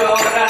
Bhakti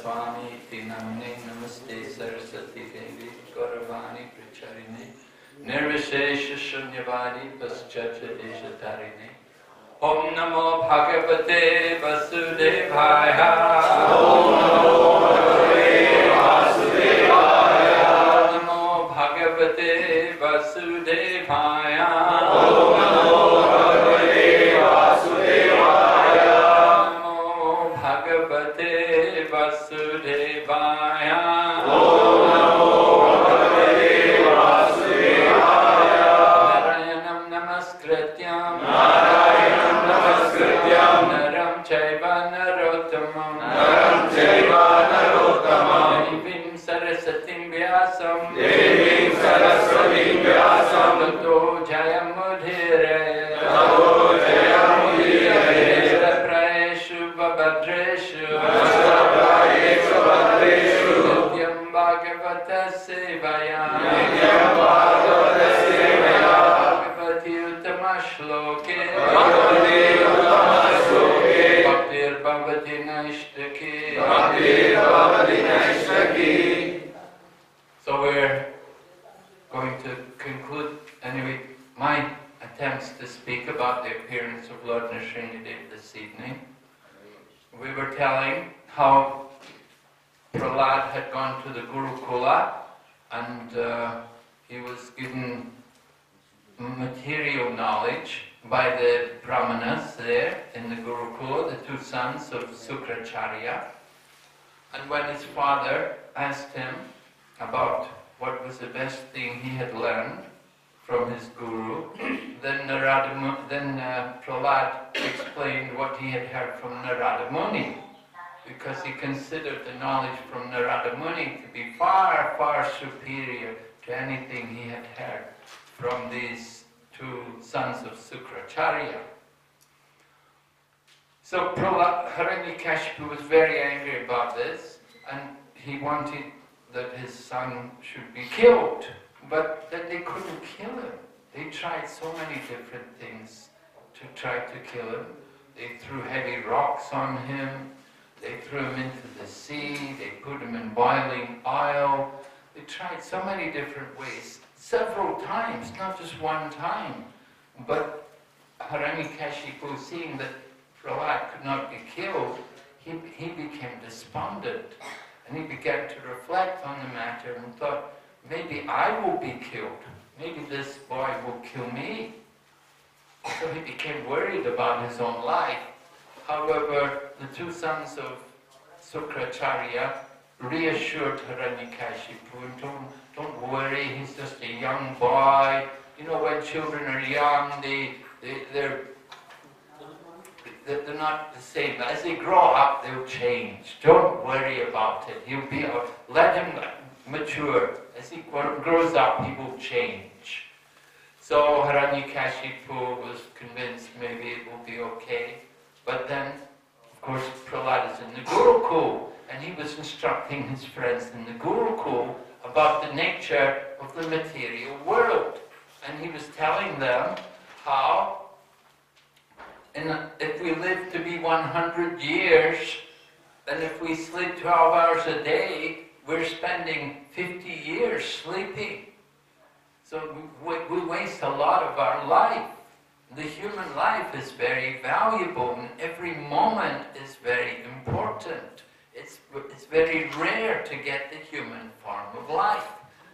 Swami Namne Namaste Saraswati Devi Gauravani Pracharini Nirvishesha Shunyavadi Paschacha Deshatarine Om Namo Bhagavate Vasudevaya Om Namo Bhagavate Vasudevaya Om Namo Bhagavate Vasudevaya Namo Bhagavate Vasudevaya Om Namo Bhagavate Vasudevaya Narayanam Namaskrityam Naram Chaiva Narottamam Devim Sarasatim Vyasam Tato Jayamudhire Praeshu Babadreshu Nityam Bhagavata Sevaya Bhagavati Uttama Shloke Bhaktir Bhavati Naishtaki. So we're going to conclude, anyway, my attempts to speak about the appearance of Lord Nrsimha this evening. We were telling how Prahlad had gone to the Gurukula and he was given material knowledge by the Brahmanas there in the Gurukula, the two sons of Sukracharya. And when his father asked him about what was the best thing he had learned from his guru, then Prahlad explained what he had heard from Narada Muni, because he considered the knowledge from Narada Muni to be far, far superior to anything he had heard from these two sons of Sukracharya. So Hiranyakashipu was very angry about this, and he wanted that his son should be killed, but that they couldn't kill him. They tried so many different things to try to kill him, they threw heavy rocks on him, they threw him into the sea, they put him in boiling oil. They tried so many different ways, several times, not just one time. But Hiranyakashipu, seeing that Prahlad could not be killed, he became despondent. And he began to reflect on the matter and thought, maybe I will be killed. Maybe this boy will kill me. So he became worried about his own life. However, the two sons of Sukracharya reassured Hiranyakashipu, and don't worry, he's just a young boy. You know, when children are young, they're not the same. As they grow up, they'll change. Don't worry about it. He'll be, let him mature. As he grows up, he will change. So Hiranyakashipu was convinced maybe it will be okay. But then, of course, Prahlad is in the Gurukul, and he was instructing his friends in the Gurukul about the nature of the material world. And he was telling them how if we live to be 100 years, and if we sleep 12 hours a day, we're spending 50 years sleeping. So we waste a lot of our life. The human life is very valuable, and every moment is very important. It's very rare to get the human form of life.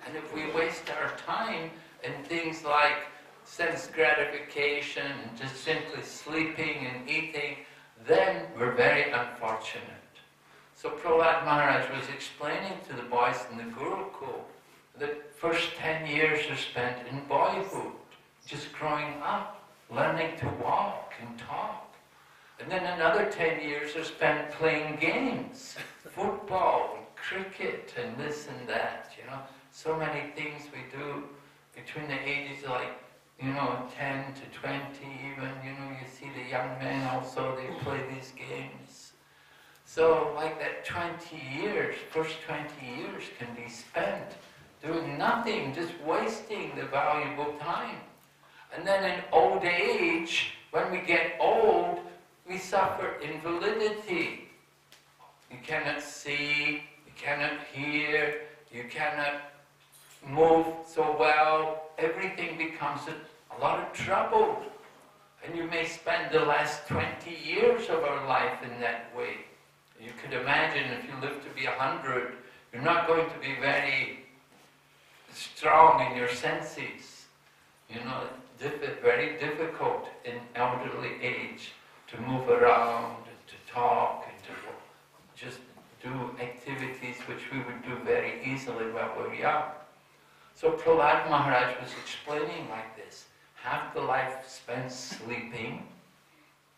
And if we waste our time in things like sense gratification, and just simply sleeping and eating, then we're very unfortunate. So Prahlad Maharaj was explaining to the boys in the Gurukul that first 10 years are spent in boyhood, just growing up, learning to walk and talk. And then another 10 years are spent playing games, football and cricket and this and that, you know. So many things we do between the ages of 10 to 20 even, you see the young men also, they play these games. So like that 20 years, first 20 years can be spent doing nothing, just wasting the valuable time. And then in old age, when we get old, we suffer invalidity. You cannot see, you cannot hear, you cannot move so well. Everything becomes a lot of trouble. And you may spend the last 20 years of our life in that way. You could imagine if you live to be 100, you're not going to be very strong in your senses. Very difficult in elderly age to move around and to talk and to just do activities which we would do very easily while we're young. So Prahlad Maharaj was explaining like this: half the life spent sleeping,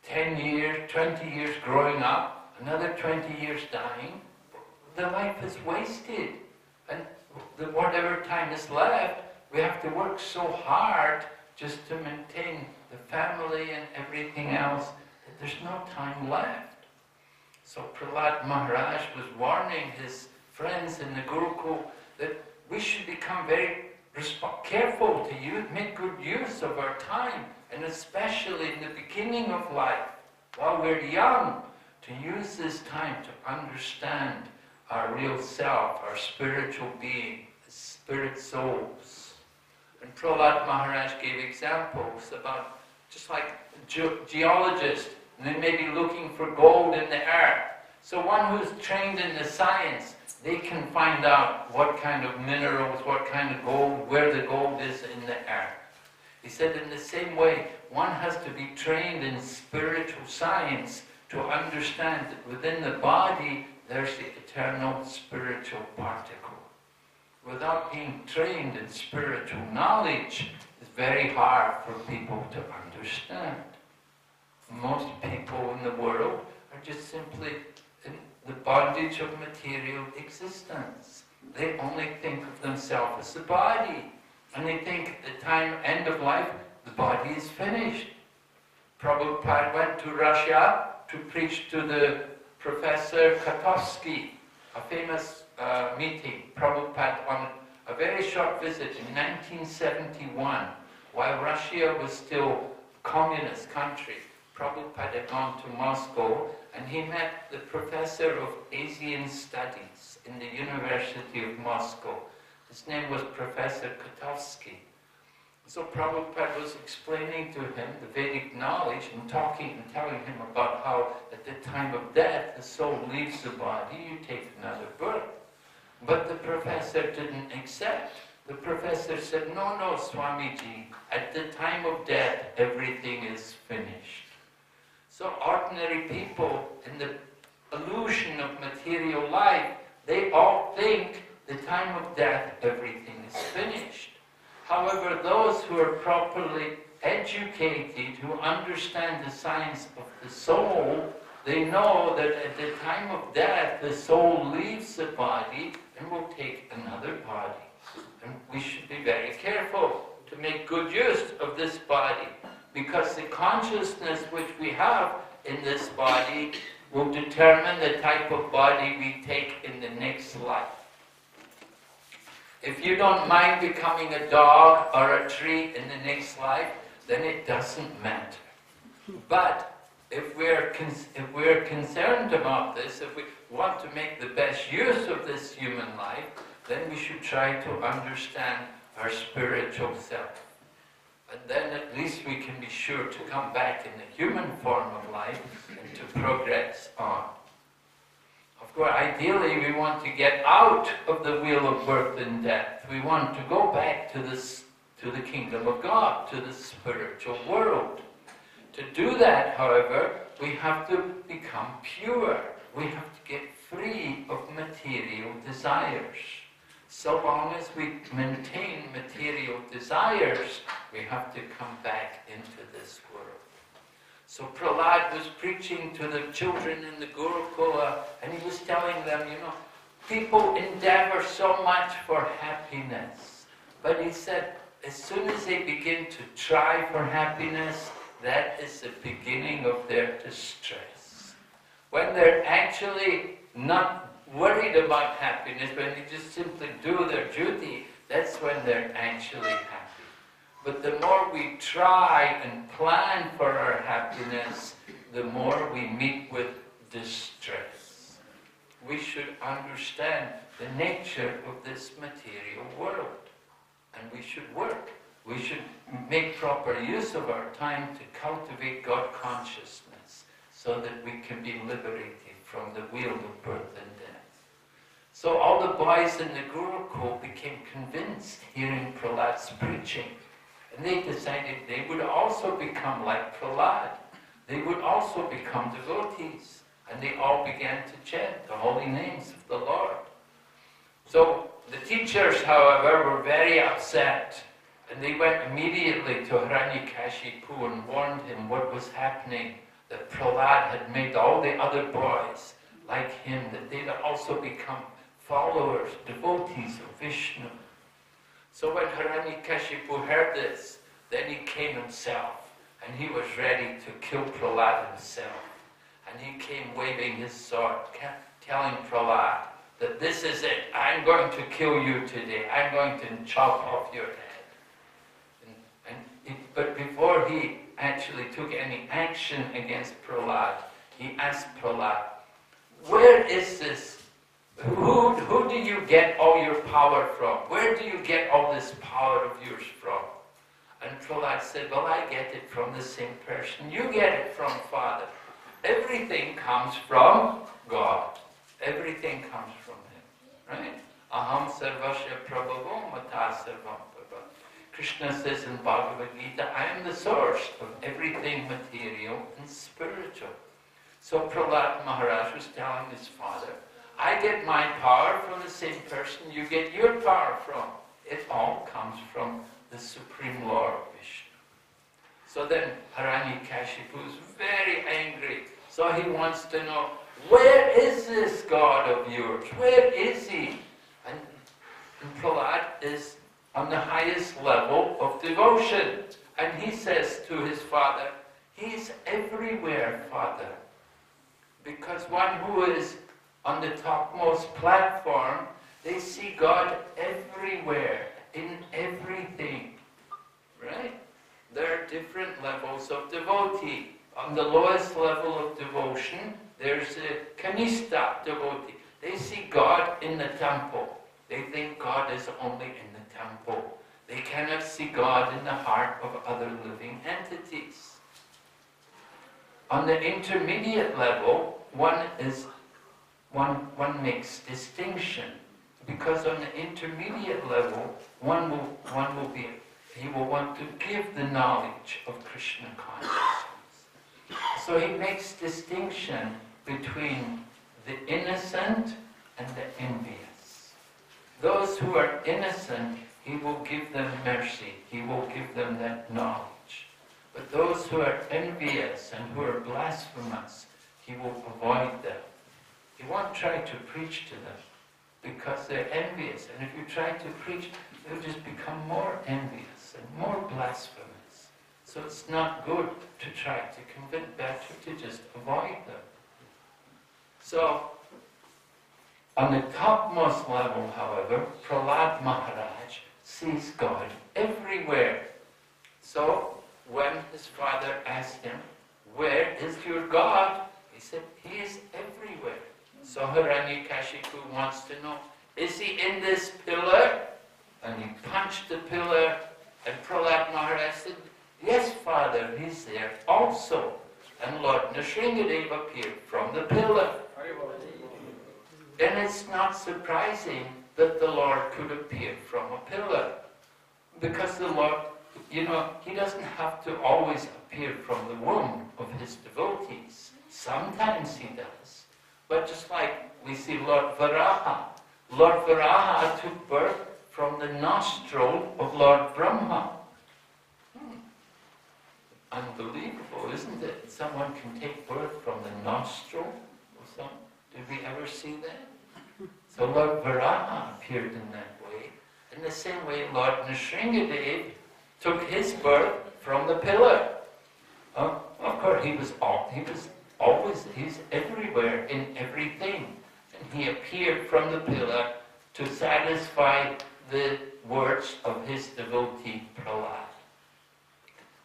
10 years, 20 years growing up, another 20 years dying. The life is wasted. And whatever time is left, we have to work so hard just to maintain the family and everything else that there's no time left. So Prahlad Maharaj was warning his friends in the Gurukul that we should become very careful to make good use of our time, and especially in the beginning of life, while we're young, to use this time to understand our real self, our spiritual being, spirit souls. And Prahlad Maharaj gave examples about just like geologists, and they may be looking for gold in the earth. So one who's trained in the science, they can find out what kind of minerals, what kind of gold, where the gold is in the earth. He said in the same way, one has to be trained in spiritual science to understand that within the body there's the eternal spiritual particle. Without being trained in spiritual knowledge, it's very hard for people to understand. Most people in the world are just simply in the bondage of material existence. They only think of themselves as the body, and they think at the end of life, the body is finished. Prabhupada went to Russia to preach to the Professor Caturdasi, a famous meeting. Prabhupada on a very short visit in 1971, while Russia was still a communist country. Prabhupada had gone to Moscow and he met the professor of Asian Studies in the University of Moscow. His name was Professor Caturdasi. So Prabhupada was explaining to him the Vedic knowledge and telling him about how at the time of death the soul leaves the body, you take another birth. But the professor didn't accept. The professor said, no, Swamiji, at the time of death everything is finished. So ordinary people in the illusion of material life, they all think the time of death everything is finished. However, those who are properly educated, who understand the science of the soul, they know that at the time of death, the soul leaves the body and will take another body. And we should be very careful to make good use of this body, because the consciousness which we have in this body will determine the type of body we take in the next life. If you don't mind becoming a dog or a tree in the next life, then it doesn't matter. But if we're concerned about this, if we want to make the best use of this human life, then we should try to understand our spiritual self. And then at least we can be sure to come back in the human form of life and to progress on. Of course, ideally we want to get out of the wheel of birth and death. We want to go back to the kingdom of God, to the spiritual world. To do that, however, we have to become pure. We have to get free of material desires. So long as we maintain material desires, we have to come back into this world. So Prahlad was preaching to the children in the Gurukula, and he was telling them, people endeavor so much for happiness. But he said, as soon as they begin to try for happiness, that is the beginning of their distress. When they're actually not worried about happiness, when they just simply do their duty, that's when they're actually happy. But the more we try and plan for our happiness, the more we meet with distress. We should understand the nature of this material world, and we should work. We should make proper use of our time to cultivate God consciousness so that we can be liberated from the wheel of birth and death. So all the boys in the Gurukul became convinced hearing Prahlad's preaching, and they decided they would also become like Prahlad. They would also become devotees, and they all began to chant the holy names of the Lord. So the teachers, however, were very upset, and they went immediately to Hiranyakashipu and warned him what was happening, that Prahlad had made all the other boys like him, that they'd also become followers, devotees of Vishnu. So when Hiranyakashipu heard this, then he came himself, and he was ready to kill Prahlad himself. And he came waving his sword, telling Prahlad that this is it, I'm going to kill you today, I'm going to chop off your head. But before he actually took any action against Prahlad, he asked Prahlad, where is this? Who do you get all your power from? Where do you get all this power of yours from? And Prahlad said, well, I get it from the same person. You get it from Father. Everything comes from God. Everything comes from Him. Right? Aham sarvasya prabhavo mata sarvam prabha. Krishna says in Bhagavad Gita, I am the source of everything material and spiritual. So Prahlad Maharaj was telling his father, I get my power from the same person you get your power from. It all comes from the Supreme Lord Vishnu. So then Hiranyakashipu is very angry. So he wants to know, where is this God of yours? Where is he? And Prahlad is on the highest level of devotion. And he says to his father, he's everywhere, Father. Because one who is on the topmost platform, they see God everywhere, in everything. Right? There are different levels of devotee. On the lowest level of devotion, there's a Kanista devotee. They see God in the temple. They think God is only in the temple. They cannot see God in the heart of other living entities. On the intermediate level, one makes distinction, because on the intermediate level, he will want to give the knowledge of Krishna consciousness. So he makes distinction between the innocent and the envious. Those who are innocent, he will give them mercy. He will give them that knowledge. But those who are envious and who are blasphemous, he will avoid them. He won't try to preach to them because they're envious. And if you try to preach, they'll just become more envious and more blasphemous. So it's not good to try to convince, better to just avoid them. So, on the topmost level, however, Prahlad Maharaj sees God everywhere. So, when his father asked him, "Where is your God?" he said, "He is everywhere." So Hiranyakashipu wants to know, is he in this pillar? And he punched the pillar, and Prahlad Maharaj said, "Yes, father, he's there also." And Lord Nrsimha appeared from the pillar. And it's not surprising that the Lord could appear from a pillar, because the Lord, he doesn't have to always appear from the womb of his devotees. Sometimes he does. But just like we see Lord Varaha took birth from the nostril of Lord Brahma. Unbelievable, isn't it? Someone can take birth from the nostril of someone. Did we ever see that? So Lord Varaha appeared in that way. In the same way, Lord Nrsimha took his birth from the pillar. Of course, he's everywhere in everything. And he appeared from the pillar to satisfy the words of his devotee Prahlad.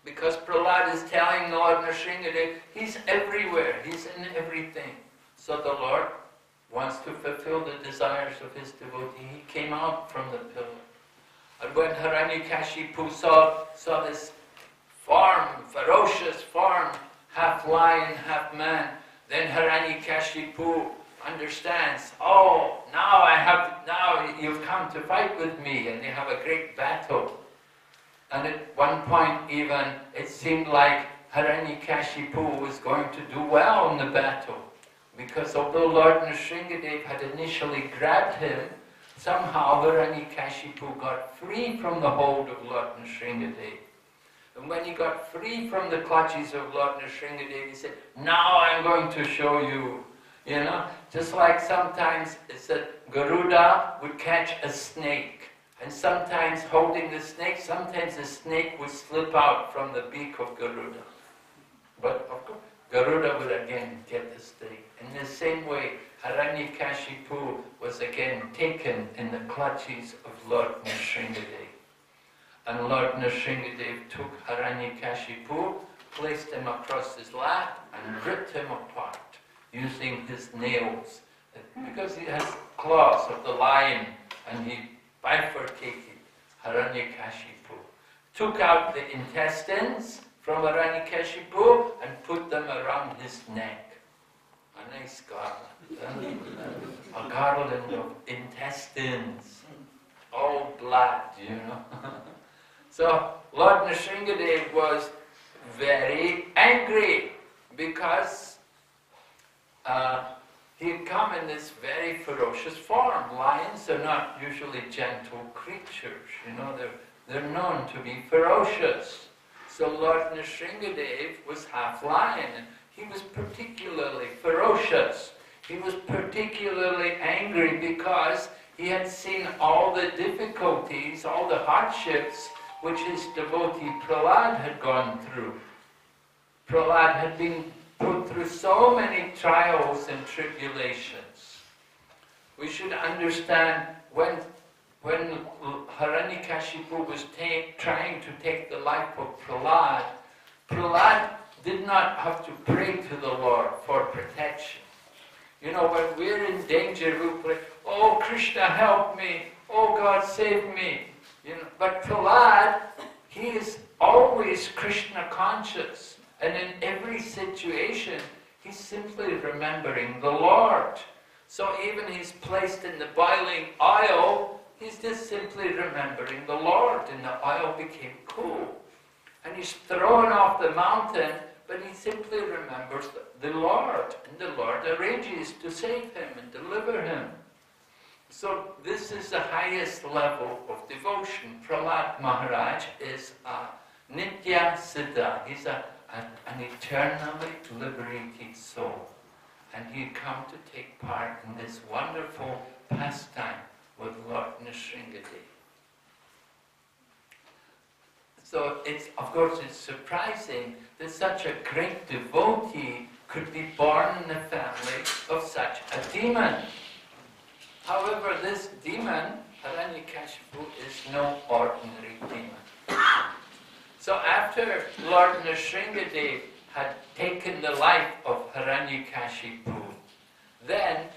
Because Prahlad is telling Lord Nrsimha, he's everywhere, he's in everything. So the Lord wants to fulfill the desires of his devotee. He came out from the pillar. And when Hiranyakashipu saw this form, ferocious form, half lion, half man, then Hiranyakashipu understands, oh, now you've come to fight with me, and they have a great battle. And at one point even, it seemed like Hiranyakashipu was going to do well in the battle, because although Lord Nrsimha had initially grabbed him, somehow Hiranyakashipu got free from the hold of Lord Nrsimha. And when he got free from the clutches of Lord Nrsimha, he said, "Now I'm going to show you." Just like sometimes it's that Garuda would catch a snake, and sometimes holding the snake, sometimes the snake would slip out from the beak of Garuda. But of course, Garuda would again get the snake. In the same way, Hiranyakashipu was again taken in the clutches of Lord Nrsimha. And Lord Nrsimha took Hiranyakashipu, placed him across his lap, and ripped him apart using his nails. Because he has claws of the lion, and he bifurcated Hiranyakashipu. Took out the intestines from Hiranyakashipu and put them around his neck. A nice garland. A garland of intestines. All blood, So Lord Nrsimha was very angry because he had come in this very ferocious form. Lions are not usually gentle creatures, they're known to be ferocious. So Lord Nrsimha was half lion, and he was particularly ferocious. He was particularly angry because he had seen all the difficulties, all the hardships which his devotee Prahlad had gone through. Prahlad had been put through so many trials and tribulations. We should understand when Hiranyakashipu was trying to take the life of Prahlad, Prahlad did not have to pray to the Lord for protection. You know, when we're in danger, we pray, "Oh, Krishna, help me. Oh, God, save me." You know, but Prahlad, he is always Krishna conscious. And in every situation, he's simply remembering the Lord. So even he's placed in the boiling oil, he's just simply remembering the Lord, and the oil became cool. And he's thrown off the mountain, but he simply remembers the Lord, and the Lord arranges to save him and deliver him. So this is the highest level of devotion. Prahlad Maharaj is a Nitya Siddha. He's an eternally liberated soul. And he'd come to take part in this wonderful pastime with Lord Nrsimha. So of course it's surprising that such a great devotee could be born in the family of such a demon. However, this demon, Hiranyakashipu, is no ordinary demon. So after Lord Nrsimha had taken the life of Hiranyakashipu, then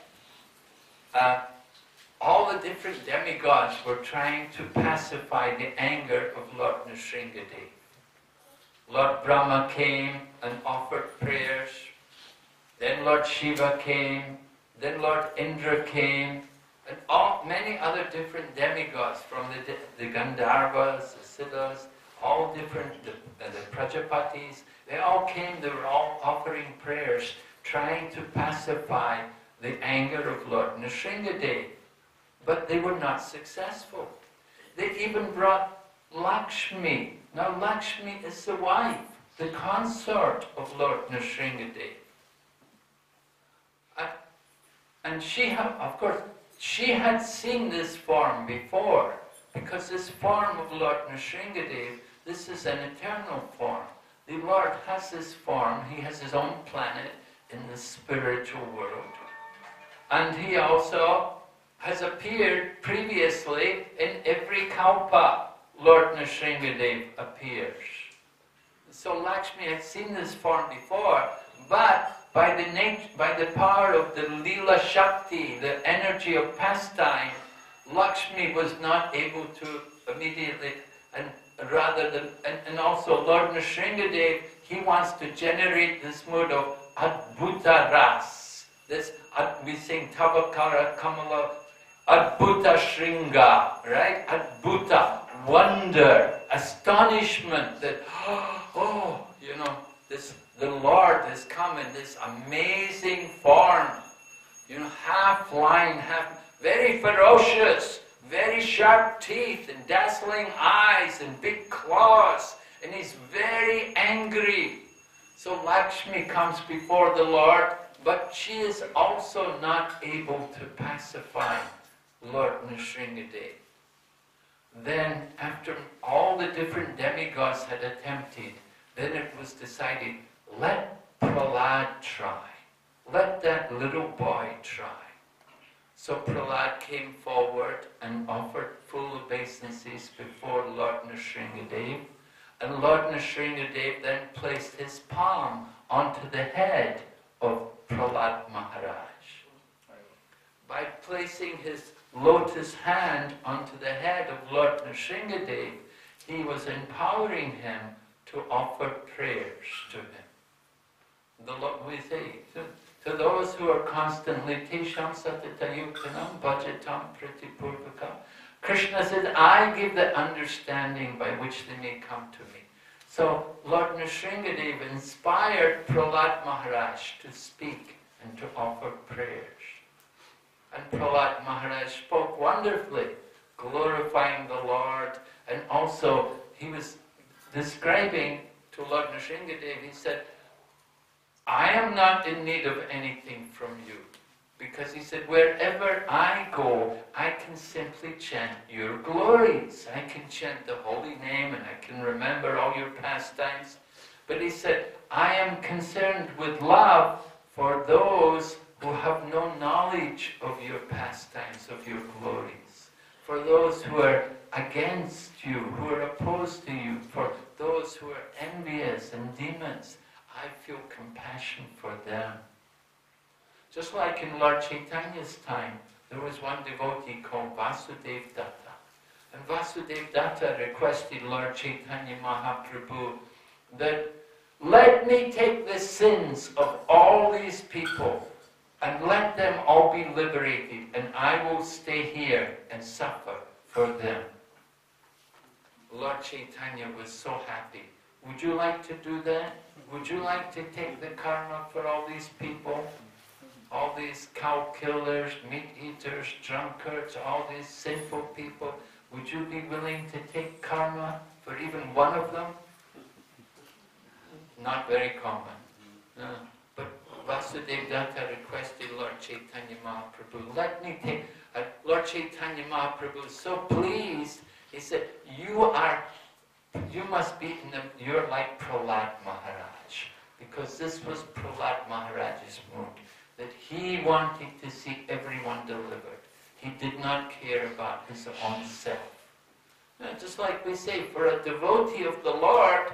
all the different demigods were trying to pacify the anger of Lord Nrsimha. Lord Brahma came and offered prayers, then Lord Shiva came, then Lord Indra came, and many other different demigods from the Gandharvas, the Siddhas, all different, the Prajapatis, they all came, they were all offering prayers, trying to pacify the anger of Lord Nrsimha. But they were not successful. They even brought Lakshmi. Now Lakshmi is the wife, the consort of Lord Nrsimha. And she had seen this form before, because this form of Lord Nrsimha, this is an eternal form. The Lord has this form, he has his own planet in the spiritual world. And he also has appeared previously in every kalpa. Lord Nrsimha appears. So Lakshmi had seen this form before, but by the power of the Leela Shakti, the energy of pastime, Lakshmi was not able to immediately, and also Lord Nrsimha, he wants to generate this mood of Adbhuta Ras. This, we sing Tavakara Kamala, Adbhuta Shringa, right? Adbhuta, wonder, astonishment that, oh, you know, the Lord has come in this amazing form, you know, half flying, very ferocious, very sharp teeth and dazzling eyes and big claws, and he's very angry. So Lakshmi comes before the Lord, but she is also not able to pacify Lord Nrsimha. Then, after all the different demigods had attempted, then it was decided, let Prahlad try. Let that little boy try. So Prahlad came forward and offered full obeisances before Lord Nrsimha. And Lord Nrsimha then placed his palm onto the head of Prahlad Maharaj. By placing his lotus hand onto the head of Lord Nrsimha, he was empowering him to offer prayers to him. We say, to those who are constantly Tesham Satatayukanam Bhajatam Pratipurvakam, Krishna said, I give the understanding by which they may come to me. So Lord Nrsimha inspired Prahlad Maharaj to speak and to offer prayers. And Prahlad Maharaj spoke wonderfully, glorifying the Lord, and also he was describing to Lord Nrsimha, he said, I am not in need of anything from you, because he said, wherever I go, I can simply chant your glories. I can chant the holy name and I can remember all your pastimes. But he said, I am concerned with love for those who have no knowledge of your pastimes, of your glories. For those who are against you, who are opposed to you, for those who are envious and demons. I feel compassion for them. Just like in Lord Chaitanya's time, there was one devotee called Vasudev Datta. And Vasudev Datta requested Lord Chaitanya Mahaprabhu that let me take the sins of all these people and let them all be liberated, and I will stay here and suffer for them. Lord Chaitanya was so happy. Would you like to do that? Would you like to take the karma for all these people? All these cow killers, meat eaters, drunkards, all these sinful people. Would you be willing to take karma for even one of them? Not very common. No. But Vasudeva Datta requested Lord Chaitanya Mahaprabhu, let me take... Lord Chaitanya Mahaprabhu was so pleased. He said, you must be you're like Prahlad Maharaj. Because this was Prahlad Maharaj's mood. That he wanted to see everyone delivered. He did not care about his own self. Just like we say, for a devotee of the Lord,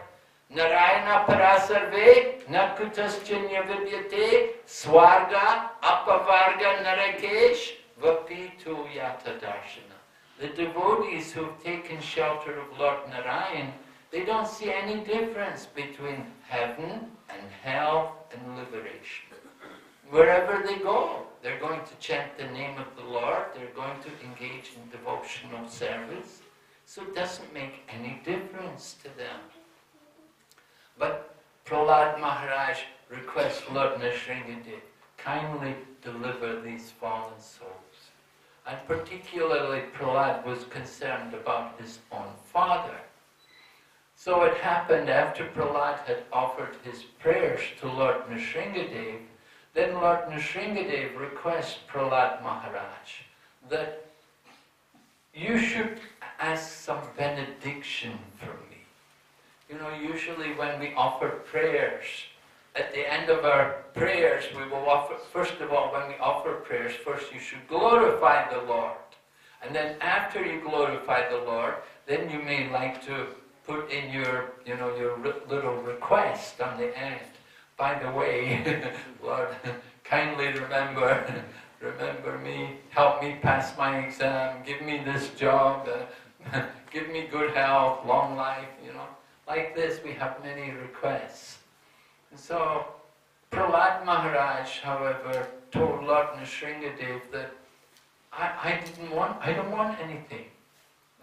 Narayana parasarve nakutaschinya vidyate swarga apavarga narakesh vapitu yata darshana. The devotees who have taken shelter of Lord Narayan, they don't see any difference between heaven and hell and liberation. Wherever they go, they're going to chant the name of the Lord, they're going to engage in devotional service, so it doesn't make any difference to them. But Prahlad Maharaj requests Lord Nrsimha, kindly deliver these fallen souls. And particularly Prahlad was concerned about his own father. So it happened after Prahlad had offered his prayers to Lord Nrsimha, then Lord Nrsimha requests Prahlad Maharaj that you should ask some benediction for me. You know, usually when we offer prayers, at the end of our prayers, we will offer, first of all, when we offer prayers, first you should glorify the Lord. And then after you glorify the Lord, then you may like to put in your little request on the end. By the way, Lord, kindly remember me, help me pass my exam, give me this job, give me good health, long life, Like this, we have many requests. And so, Prahlad Maharaj, however, told Lord Nrsimha that I don't want anything.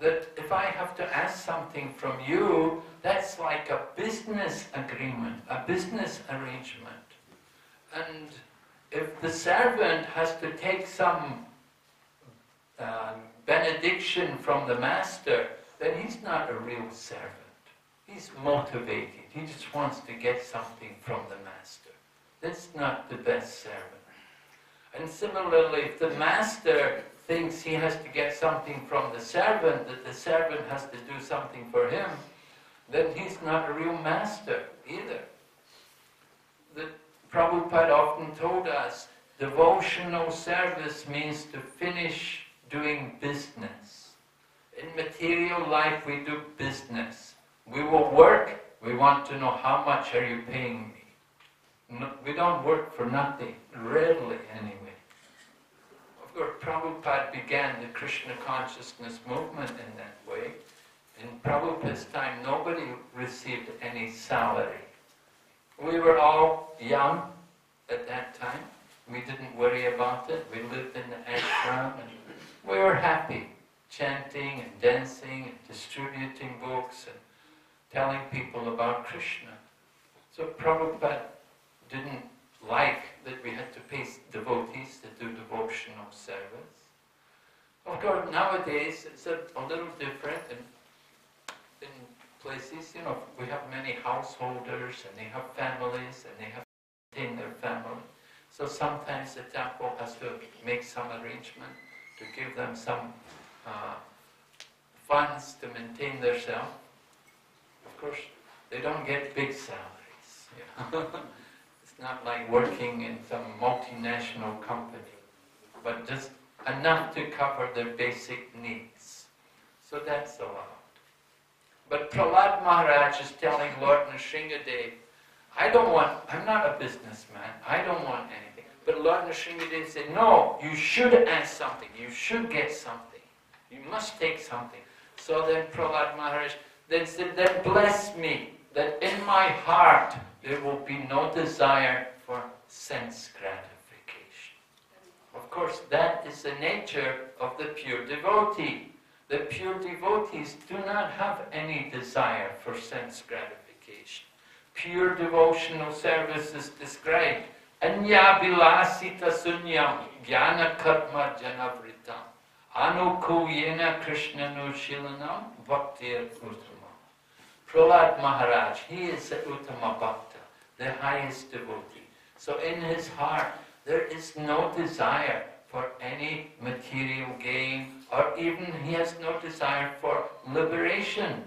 That if I have to ask something from you, that's like a business agreement, a business arrangement. And if the servant has to take some benediction from the master, then he's not a real servant. He's motivated. He just wants to get something from the master. That's not the best servant. And similarly, if the master thinks he has to get something from the servant, that the servant has to do something for him, then he's not a real master either. The Prabhupada often told us, devotional service means to finish doing business. In material life we do business. We will work, we want to know how much are you paying me. No, we don't work for nothing, rarely anyway. Of course, Prabhupada began the Krishna consciousness movement in that way. In Prabhupada's time, nobody received any salary. We were all young at that time. We didn't worry about it. We lived in the ashram and we were happy, chanting and dancing and distributing books and telling people about Krishna. So Prabhupada didn't like that we had to pay devotees to do devotional service. Of course, nowadays it's a little different in places. We have many householders and they have families and they have to maintain their family. So sometimes the temple has to make some arrangement to give them some funds to maintain themselves. Of course, they don't get big salaries. It's not like working in some multinational company, but just enough to cover their basic needs. So that's allowed. But Prahlad Maharaj is telling Lord Nrsimha, I'm not a businessman, I don't want anything. But Lord Nrsimha said, no, you should ask something, you should get something. You must take something. So then Prahlad Maharaj then said, then bless me, that in my heart there will be no desire for sense gratification. Of course, that is the nature of the pure devotee. The pure devotees do not have any desire for sense gratification. Pure devotional service is described. Anya vilasita sunyam jnana karma janavritam anukuyena krishna nushilanam bhaktir uttama. Prahlad Maharaj, he is the Uttama Bhakta, the highest devotee. So in his heart there is no desire for any material gain, or even he has no desire for liberation.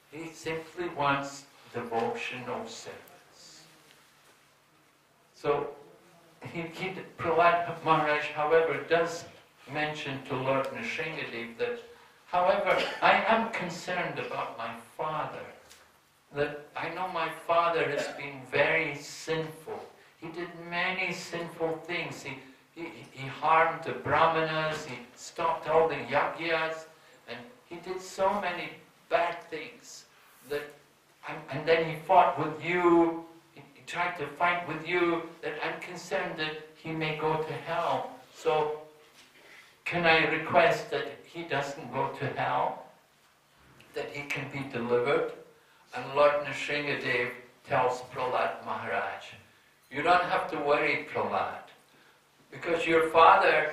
He simply wants devotional service. So Prahlad Maharaj, however, does mention to Lord Nrsimha that, however, I am concerned about my father. That I know my father has been very sinful. He did many sinful things. He harmed the brahmanas, he stopped all the yagyas, and he did so many bad things that, and then he fought with you, he tried to fight with you, that I'm concerned that he may go to hell. So can I request that he doesn't go to hell, that he can be delivered? And Lord Nrsimha tells Prahlad Maharaj, you don't have to worry, Prahlad, because your father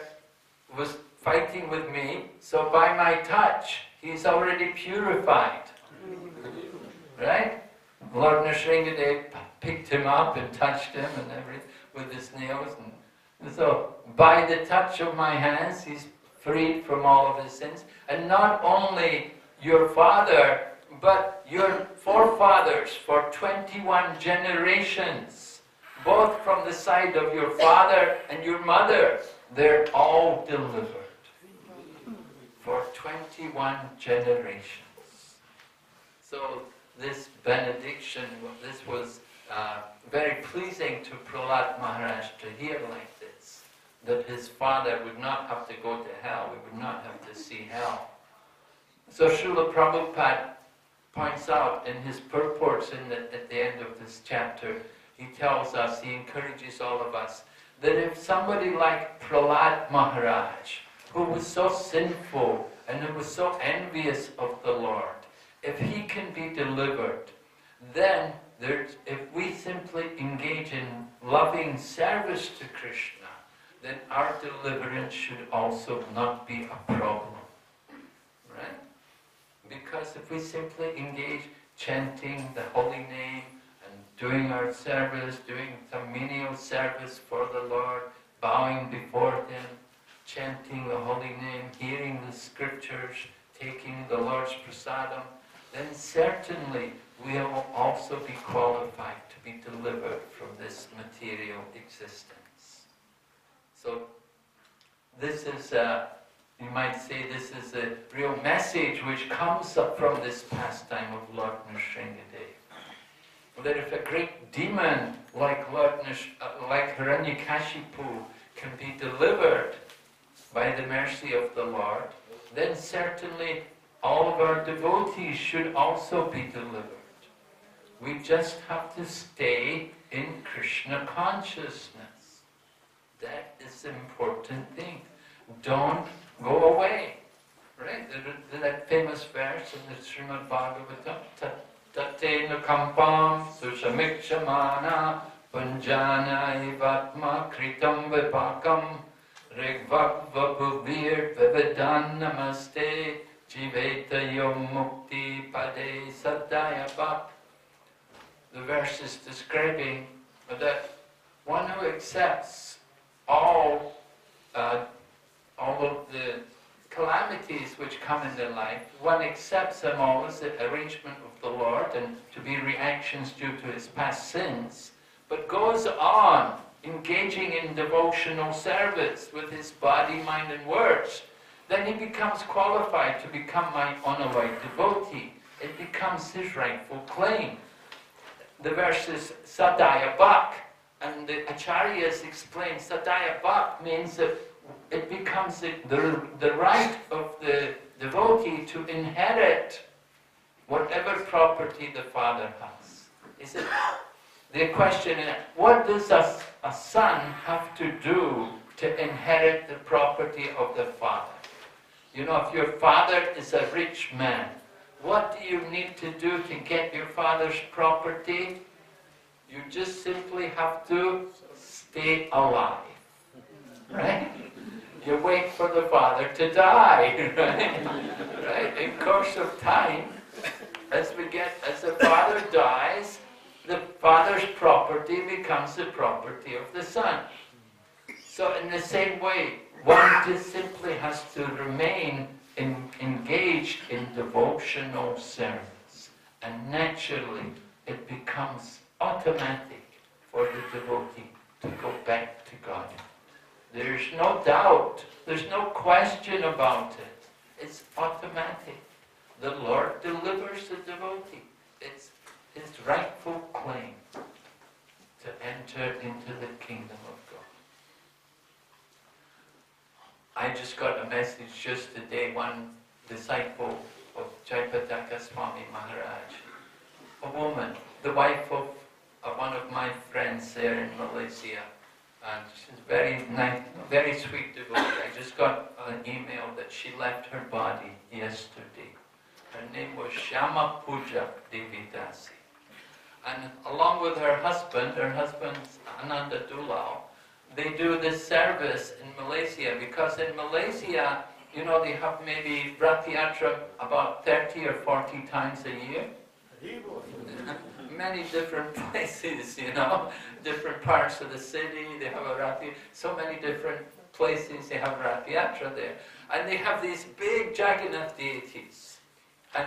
was fighting with me, so by my touch, he's already purified. Right? Lord Nrsimha picked him up and touched him and everything with his nails. And so, by the touch of my hands, he's freed from all of his sins. And not only your father, but your forefathers for 21 generations, both from the side of your father and your mother, they're all delivered for 21 generations. So this benediction, this was very pleasing to Prahlad Maharaj to hear like this, that his father would not have to go to hell, he would not have to see hell. So Srila Prabhupada points out in his purports at the end of this chapter, he tells us, he encourages all of us, that if somebody like Prahlad Maharaj, who was so sinful and who was so envious of the Lord, if he can be delivered, then if we simply engage in loving service to Krishna, then our deliverance should also not be a problem. Right? Because if we simply engage chanting the holy name and doing our service, doing some menial service for the Lord, bowing before Him, chanting the holy name, hearing the scriptures, taking the Lord's prasadam, then certainly we will also be qualified to be delivered from this material existence. So this is, you might say, this is a real message which comes up from this pastime of Lord Nrsimha. That if a great demon like like Hiranyakashipu can be delivered by the mercy of the Lord, then certainly all of our devotees should also be delivered. We just have to stay in Krishna consciousness. That is the important thing. Don't go away. Right? That famous verse in the Srimad Bhagavatam, Tatena kampam sushamikṣamana panjana ivatma kritam vipakam rigvakva bhuvir vividan namaste jiveta yom mukti pade sadayabhak. The verse is describing that one who accepts all of the calamities which come in their life, one accepts them all as the arrangement of the Lord and to be reactions due to his past sins, but goes on engaging in devotional service with his body, mind and words, then he becomes qualified to become my honored devotee. It becomes his rightful claim. the verse is Sadaya Bhak, and the Acharyas explain Sadaya Bhak means that it becomes the right of the devotee to inherit whatever property the father has. He said, the question is, what does a son have to do to inherit the property of the father? You know, if your father is a rich man, what do you need to do to get your father's property? You just simply have to stay alive, right? You wait for the father to die, right? In course of time, as the father dies, the father's property becomes the property of the son. So in the same way, one just simply has to remain engaged in devotional service. And naturally, it becomes automatic for the devotee to go back to God. There's no doubt, there's no question about it. It's automatic. The Lord delivers the devotee. It's his rightful claim to enter into the kingdom of God. I just got a message just today, one disciple of Jaipataka Swami Maharaj, a woman, the wife of one of my friends there in Malaysia, and she's very nice, very sweet devotee. I just got an email that she left her body yesterday. Her name was Shama Puja Devidasi. And along with her husband's Ananda Dulao, they do this service in Malaysia, because in Malaysia, you know, they have maybe Rath Yatra about 30 or 40 times a year. Many different places, you know, different parts of the city, they have a Rath Yatra, so many different places they have Rath Yatra there. And they have these big Jagannath deities. And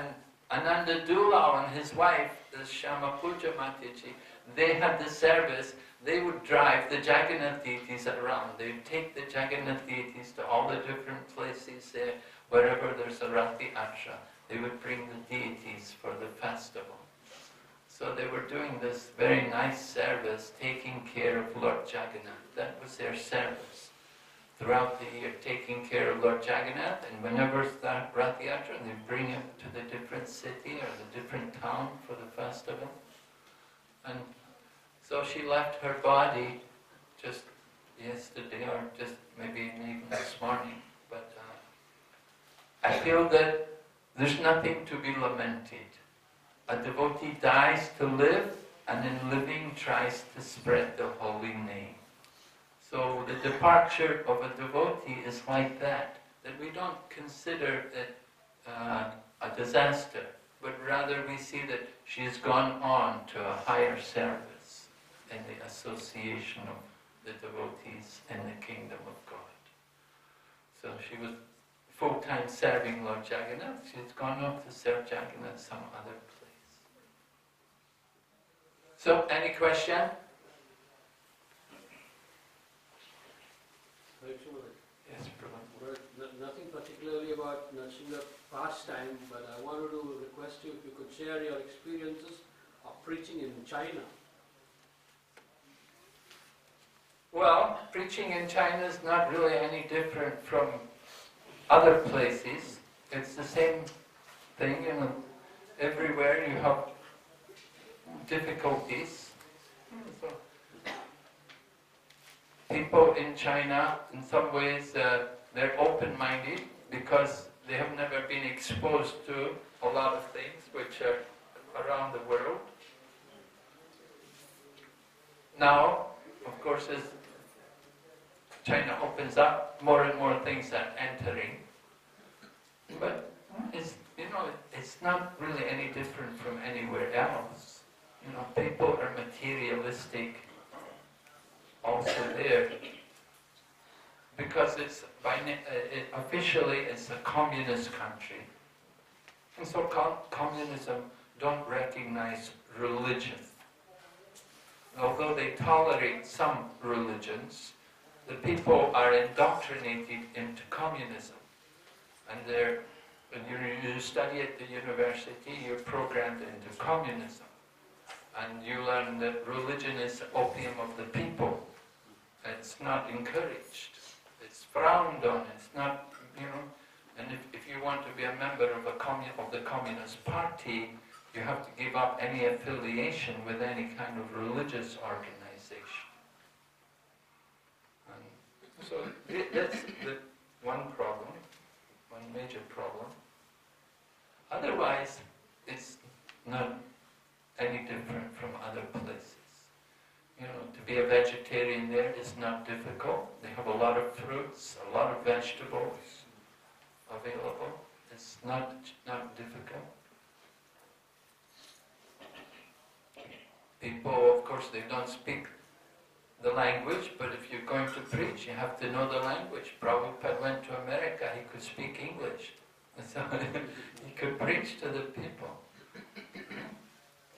Ananda Dulao and his wife, the Shama Puja Mataji, they had the service. They would drive the Jagannath deities around. They would take the Jagannath deities to all the different places there, wherever there's a Rath Yatra. They would bring the deities for the festival. So they were doing this very nice service, taking care of Lord Jagannath. That was their service. Throughout the year, taking care of Lord Jagannath, and whenever it's that Rath Yatra, they bring him to the different city or the different town for the festival. And so she left her body just yesterday, or just maybe even this morning. But I feel that there's nothing to be lamented. A devotee dies to live, and in living tries to spread the holy name. So the departure of a devotee is like that we don't consider it a disaster, but rather we see that she has gone on to a higher service in the association of the devotees in the kingdom of God. So she was full-time serving Lord Jagannath. She's gone off to serve Jagannath some other place. So, any question? Yes, Prabhu. Nothing particularly about Nrsimha pastime, but I wanted to request you if you could share your experiences of preaching in China. Well, preaching in China is not really any different from other places. It's the same thing, you know. Everywhere you have difficulties. So, people in China, in some ways, they're open-minded because they have never been exposed to a lot of things which are around the world. Now, of course, as China opens up, more and more things are entering. But it's not really any different from anywhere else. You know, people are materialistic also there, because officially it's a communist country, and so communism don't recognize religion. Although they tolerate some religions, the people are indoctrinated into communism, and when you study at the university, you're programmed into communism. and you learn that religion is opium of the people. It's not encouraged. It's frowned on. It's not, And if you want to be a member of the Communist Party, you have to give up any affiliation with any kind of religious organization. And so that's the one problem, one major problem. Otherwise, it's not any different from other places. To be a vegetarian there is not difficult. They have a lot of fruits, a lot of vegetables available. It's not difficult. People, of course, they don't speak the language, but if you're going to preach, you have to know the language. Prabhupada went to America, he could speak English. So he could preach to the people.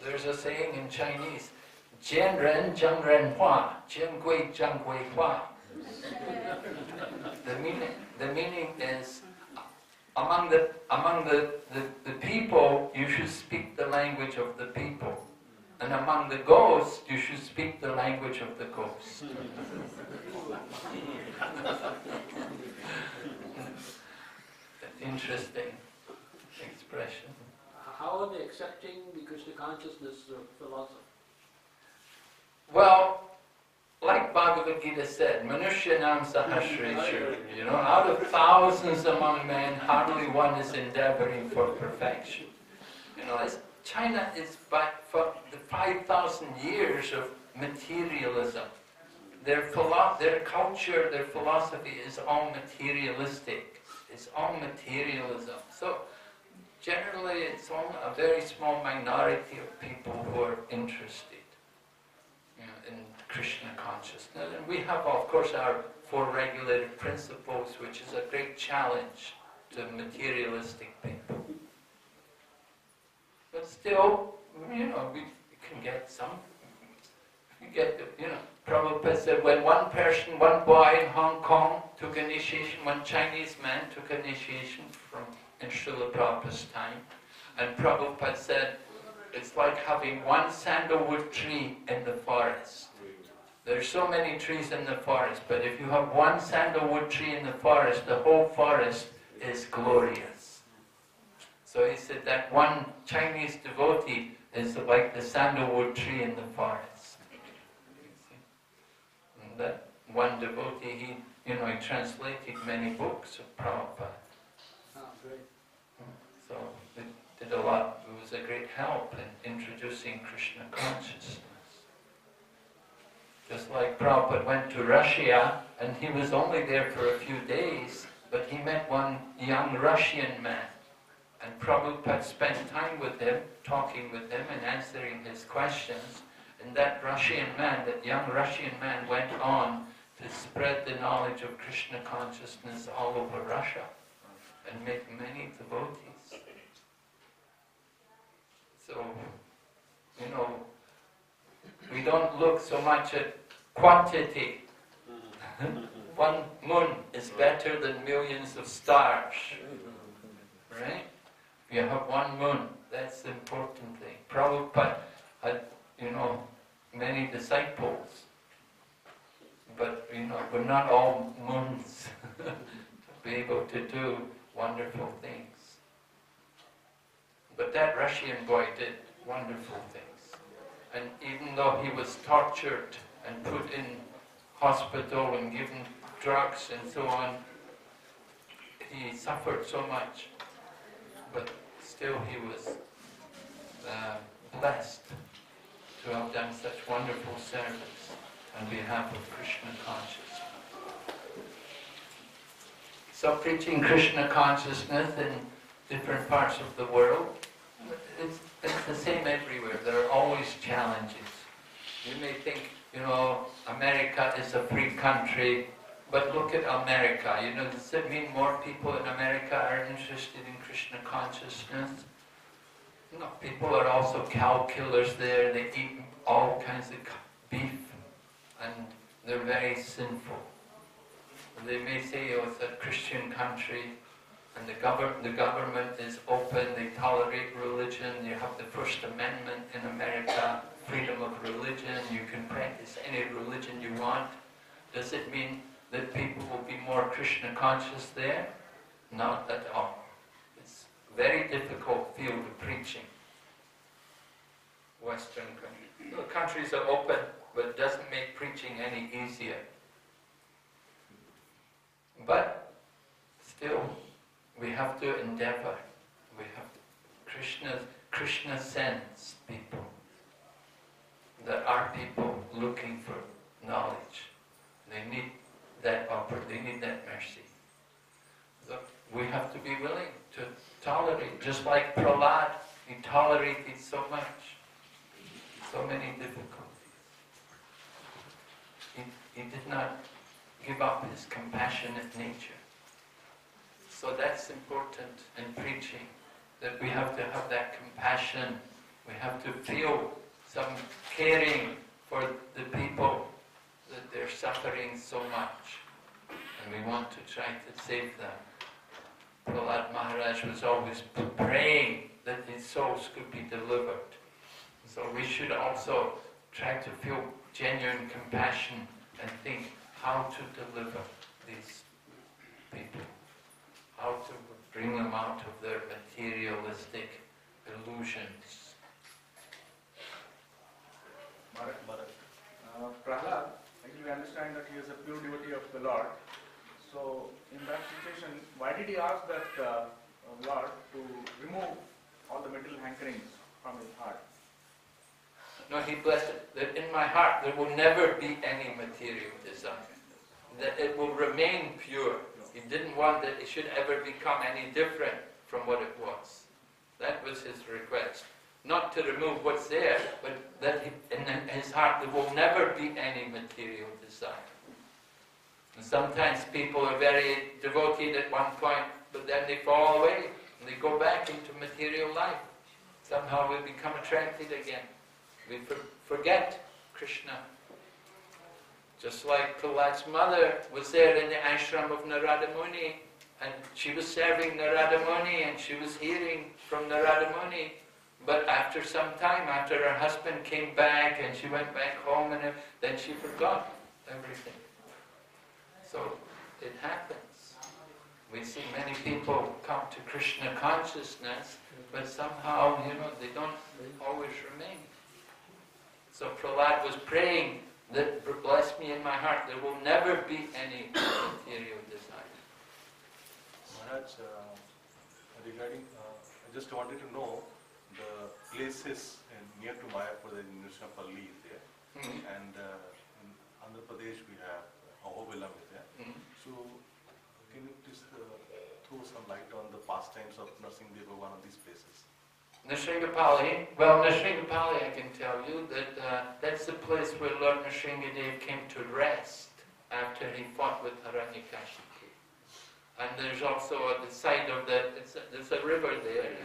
There's a saying in Chinese, 见人讲人话，见鬼讲鬼话. The meaning is, among the people, you should speak the language of the people. And among the ghosts, you should speak the language of the ghosts. Interesting expression. How are they accepting the Krishna consciousness philosophy? Well, like Bhagavad Gita said, Manushyanam Sahasreshu, out of thousands among men, hardly one is endeavoring for perfection. China is for the 5,000 years of materialism. Their culture, their philosophy is all materialistic. It's all materialism. So generally it's only a very small minority of people who are interested in Krishna consciousness. And we have, of course, our 4 regulated principles, which is a great challenge to materialistic people. But still, we can get some. You get, Prabhupada said when one boy in Hong Kong took initiation, one Chinese man took initiation in Srila Prabhupada's time, and Prabhupada said, it's like having one sandalwood tree in the forest. There's so many trees in the forest, but if you have one sandalwood tree in the forest, the whole forest is glorious. So he said that one Chinese devotee is like the sandalwood tree in the forest. And that one devotee, he translated many books of Prabhupada. Oh, great. So it did a lot. It was a great help in introducing Krishna consciousness. Just like Prabhupada went to Russia, and he was only there for a few days, but he met one young Russian man. And Prabhupada spent time with him, talking with him and answering his questions. And that young Russian man went on to spread the knowledge of Krishna consciousness all over Russia and make many devotees. So, we don't look so much at quantity. One moon is better than millions of stars. Right? If you have one moon, that's the important thing. Prabhupada had, many disciples, but, we're not all moons to be able to do wonderful things. But that Russian boy did wonderful things. And even though he was tortured and put in hospital and given drugs and so on, he suffered so much. But still he was blessed to have done such wonderful service on behalf of Krishna consciousness. So preaching Krishna consciousness in different parts of the world, it's the same everywhere. There are always challenges. You may think, America is a free country, but look at America. Does it mean more people in America are interested in Krishna consciousness? No, people are also cow killers there. They eat all kinds of beef, and they're very sinful. They may say, it's a Christian country, And the government is open, they tolerate religion, you have the First Amendment in America, freedom of religion, you can practice any religion you want. Does it mean that people will be more Krishna conscious there? Not at all. It's a very difficult field of preaching. Western countries. The countries are open, but it doesn't make preaching any easier. But still, we have to endeavor. We have to, Krishna sends people. There are people looking for knowledge. They need that they need that mercy. So we have to be willing to tolerate, just like Prahlad, he tolerated so much, so many difficulties. He did not give up his compassionate nature. So that's important in preaching, that we have to have that compassion. We have to feel some caring for the people, that they're suffering so much, and we want to try to save them. Prahlad Maharaj was always praying that his souls could be delivered. So we should also try to feel genuine compassion and think how to deliver these people, how to bring them out of their materialistic illusions. Bharat. Prahlad, actually we understand that he is a pure devotee of the Lord. So in that situation, why did he ask that Lord to remove all the material hankerings from his heart? No, he blessed it, that in my heart there will never be any material desire, that it will remain pure. He didn't want that it should ever become any different from what it was. That was his request. Not to remove what's there, but that in his heart there will never be any material desire. And sometimes people are very devoted at one point, but then they fall away and they go back into material life. Somehow we become attracted again. We forget Krishna. Just like Prahlad's mother was there in the ashram of Narada Muni, and she was serving Narada Muni and she was hearing from Narada Muni. But after some time, after her husband came back and she went back home, and then she forgot everything. So it happens. We see many people come to Krishna consciousness, but somehow, they don't always remain. So Prahlad was praying that, bless me in my heart, there will never be any material desire. Maharaj, regarding, I just wanted to know the places near to Mayapur, the Nrsimha is there, and in Andhra Pradesh we have Ahobilam is there. So can you please throw some light on the pastimes of Nrsimha, one of these places? Nrsimha, well, Nrsimha I can tell you that that's the place where Lord Nrsimha came to rest after he fought with Hiranyakashipu. And there's also at the side of there's a river there,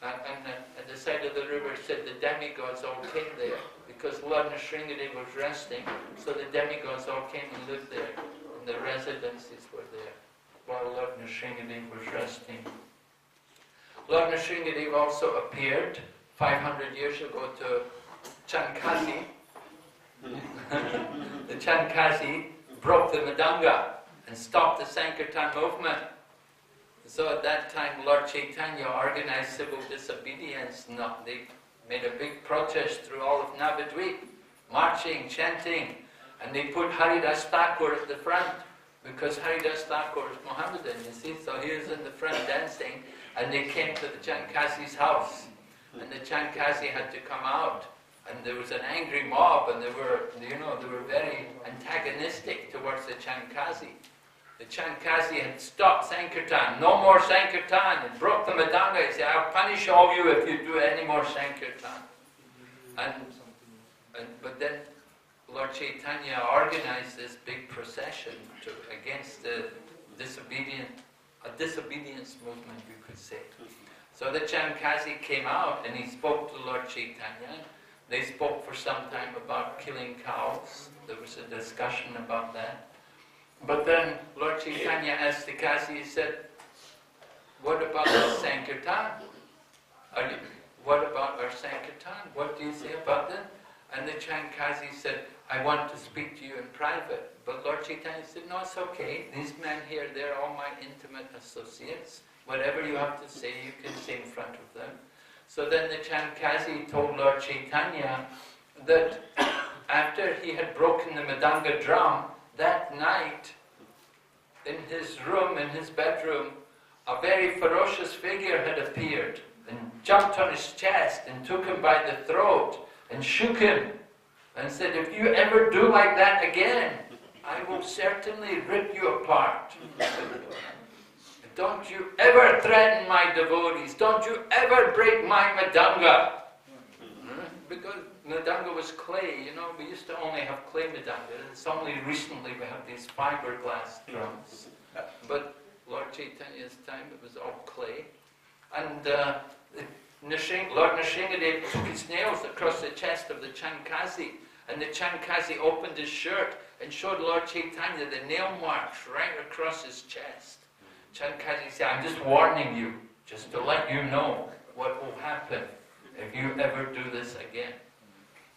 and at the side of the river said the demigods all came there because Lord Nrsimha was resting, so the demigods all came and lived there, and the residences were there while Lord Nrsimha was resting. Lord Nrsimha also appeared 500 years ago to Chankasi. The Chankasi broke the Madanga and stopped the Sankirtan movement. So at that time Lord Chaitanya organized civil disobedience. They made a big protest through all of Navadvip, marching, chanting, and they put Haridas Thakur at the front because Haridas Thakur is Mohammedan, you see, so he was in the front dancing. And they came to the Chankasi's house, and the Chankasi had to come out, and there was an angry mob, and they were very antagonistic towards the Chankasi. The Chankasi had stopped Sankirtan, no more Sankirtan, and broke the Madanga. He said, I'll punish all you if you do any more Sankirtan. But then Lord Chaitanya organized this big procession against the disobedience movement, you could say. So the Chankasi came out and he spoke to Lord Chaitanya. They spoke for some time about killing cows. There was a discussion about that. But then Lord Chaitanya asked the Kasi, he said, what about the Sankirtan? What about our Sankirtan? What do you say about them? And the Chandkazi said, I want to speak to you in private. But Lord Chaitanya said, no, it's okay. These men here, they're all my intimate associates. Whatever you have to say, you can say in front of them. So then the Chandkazi told Lord Chaitanya that after he had broken the Madanga drum, that night, in his room, in his bedroom, a very ferocious figure had appeared and jumped on his chest and took him by the throat and shook him and said, if you ever do like that again, I will certainly rip you apart. Don't you ever threaten my devotees. Don't you ever break my Madanga. Because Madanga was clay, you know, we used to only have clay Madanga. It's only recently we have these fiberglass drums. But Lord Chaitanya's time, it was all clay. And Lord Nrsimha took his nails across the chest of the Chandkazi, and the Chandkazi opened his shirt and showed Lord Chaitanya the nail marks right across his chest. Chandkazi said, I'm just warning you, just to let you know what will happen if you ever do this again.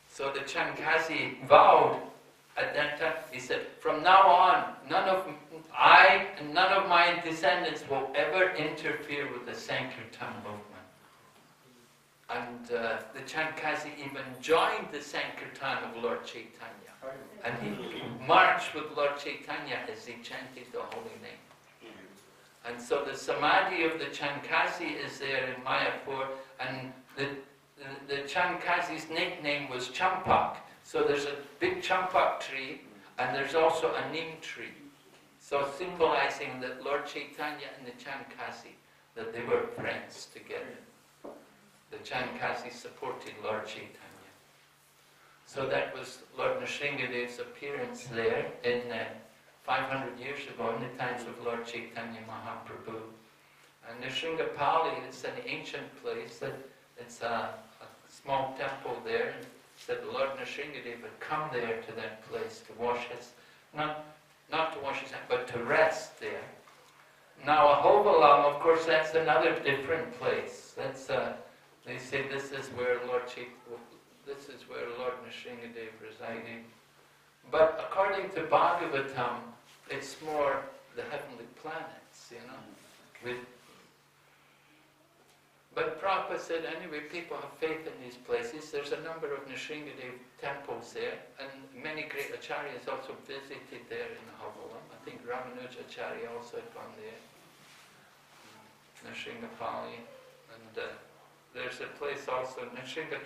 So the Chandkazi vowed at that time, he said, from now on, I and none of my descendants will ever interfere with the Sankirtan movement. And the Chandkazi even joined the Sankirtan of Lord Chaitanya. And he marched with Lord Chaitanya as he chanted the holy name. And so the Samadhi of the Chandkazi is there in Mayapur, and the Chandkazi's nickname was Champak. So there's a big champak tree, and there's also a neem tree. So symbolizing that Lord Chaitanya and the Chandkazi, that they were friends together. The Chandkazi supported Lord Chaitanya. So that was Lord Nrsimha's appearance there in 500 years ago, in the times of Lord Chaitanya Mahaprabhu. And Nrsimha is an ancient place. It's a small temple there. Said Lord Nrsimha would come there to that place to wash his, not to wash his hands, but to rest there. Now Ahovalam, of course, that's another different place. That's they say this is where Lord Nrsimha resided. But according to Bhagavatam, it's more the heavenly planets, you know. But Prabhupada said, anyway, people have faith in these places. There's a number of Nrsimha temples there, and many great acharyas also visited there in Havalam. I think Ramanuja Acharya also had gone there, Nrsimha, and there's a place also, Nrsimha,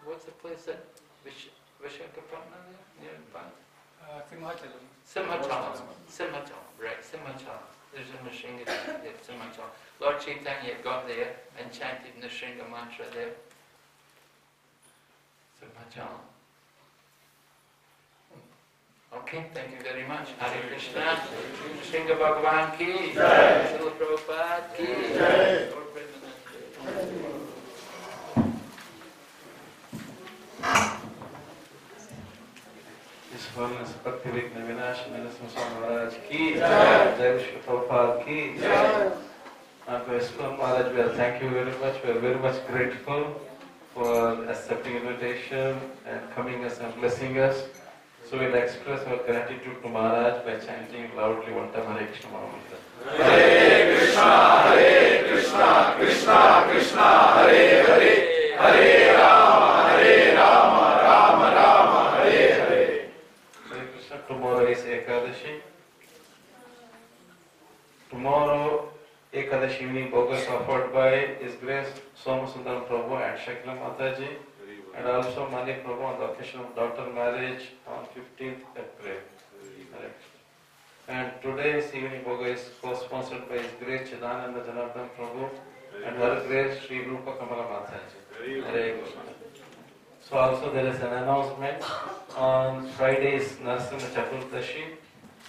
what's the place that, Vishakhapatnam there? Simhachalam, right, Simhachalam. There's a Nrsimha there, Simhachalam. Lord Chaitanya got there and chanted Nrsimha mantra there. Simhachalam. Okay, thank you very much. Hare Krishna. Nrsimha Bhagavan ki jai. Srila Prabhupada ki jai. Lord Premanand. His Holiness Bhakti Vighna Nrsimha Maharaj ki jai. Jai Vishnu Prabhupada ki jai. And to Swami Maharaj, we thank you very much. We are very much grateful for accepting invitation and coming us and blessing us. So we'll express our gratitude to Maharaj by chanting loudly one time Hare Krishna Mahamantra. Hare Krishna, Krishna Krishna, Hare Hare, Hare Rama, Rama Rama, Hare Hare. Hare Krishna. Tomorrow is Ekadashi. Tomorrow Ekadashi evening bogus offered by His Grace Somasundar Prabhu and Shakila Mataji, and also Mani Prabhu on the occasion of daughter marriage on 15th April. And today's evening bogus is co-sponsored by His Grace Chidananda Janardhan Prabhu and Her Grace Sri Rupa Kamala Mataji. Hare Krishna. So also there is an announcement on Friday's Nrsimha Caturdasi.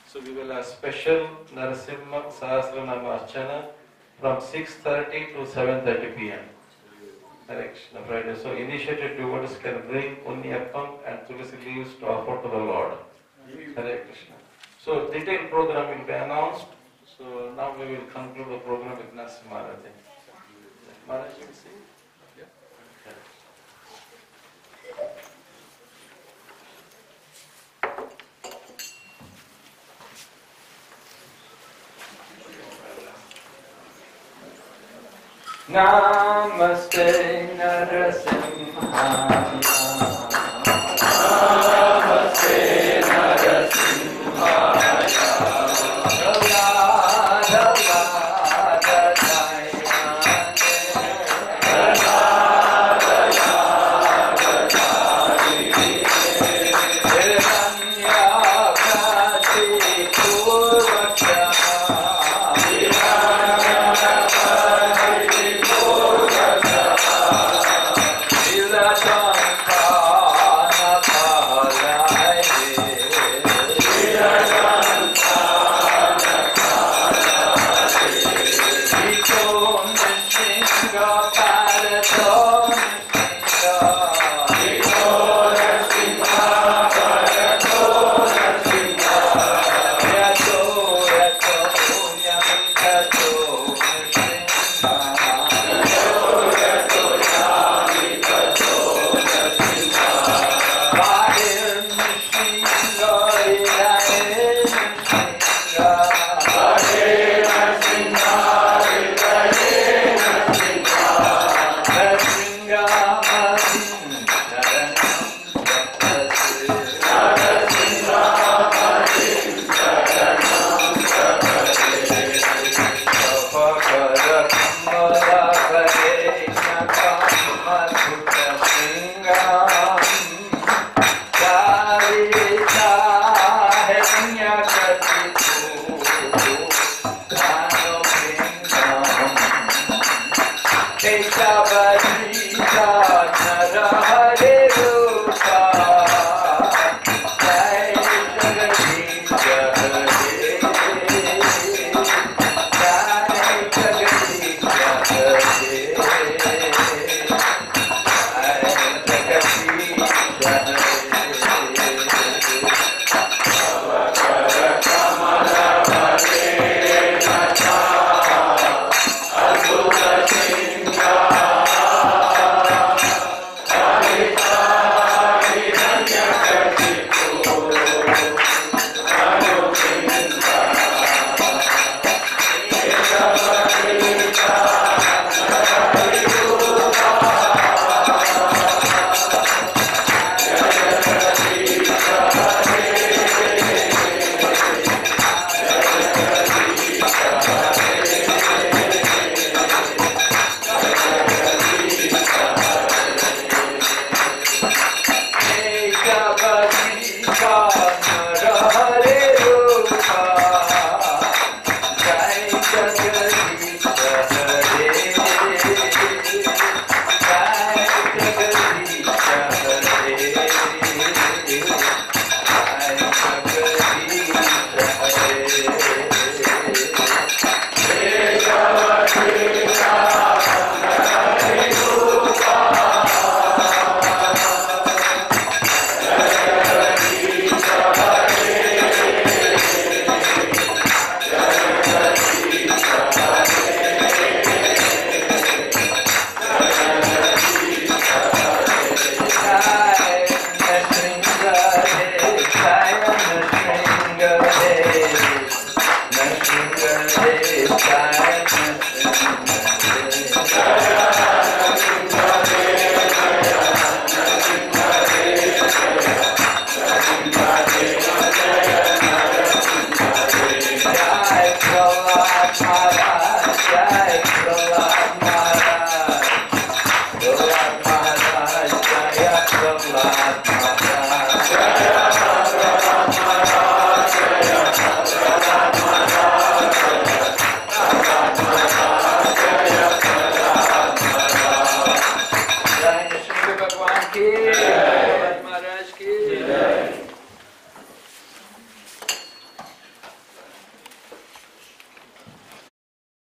So we will have special Narasimha Sahasranama Archana from 6:30 to 7:30 p.m. Hare Krishna, Friday. So initiated devotees can bring Punyappam and Tulsi leaves to offer to the Lord. Hare Krishna. So detailed program will be announced. So now we will conclude the program with Nrsimha. Maharaj, you will see? Yeah. Okay. Namaste Narasimha.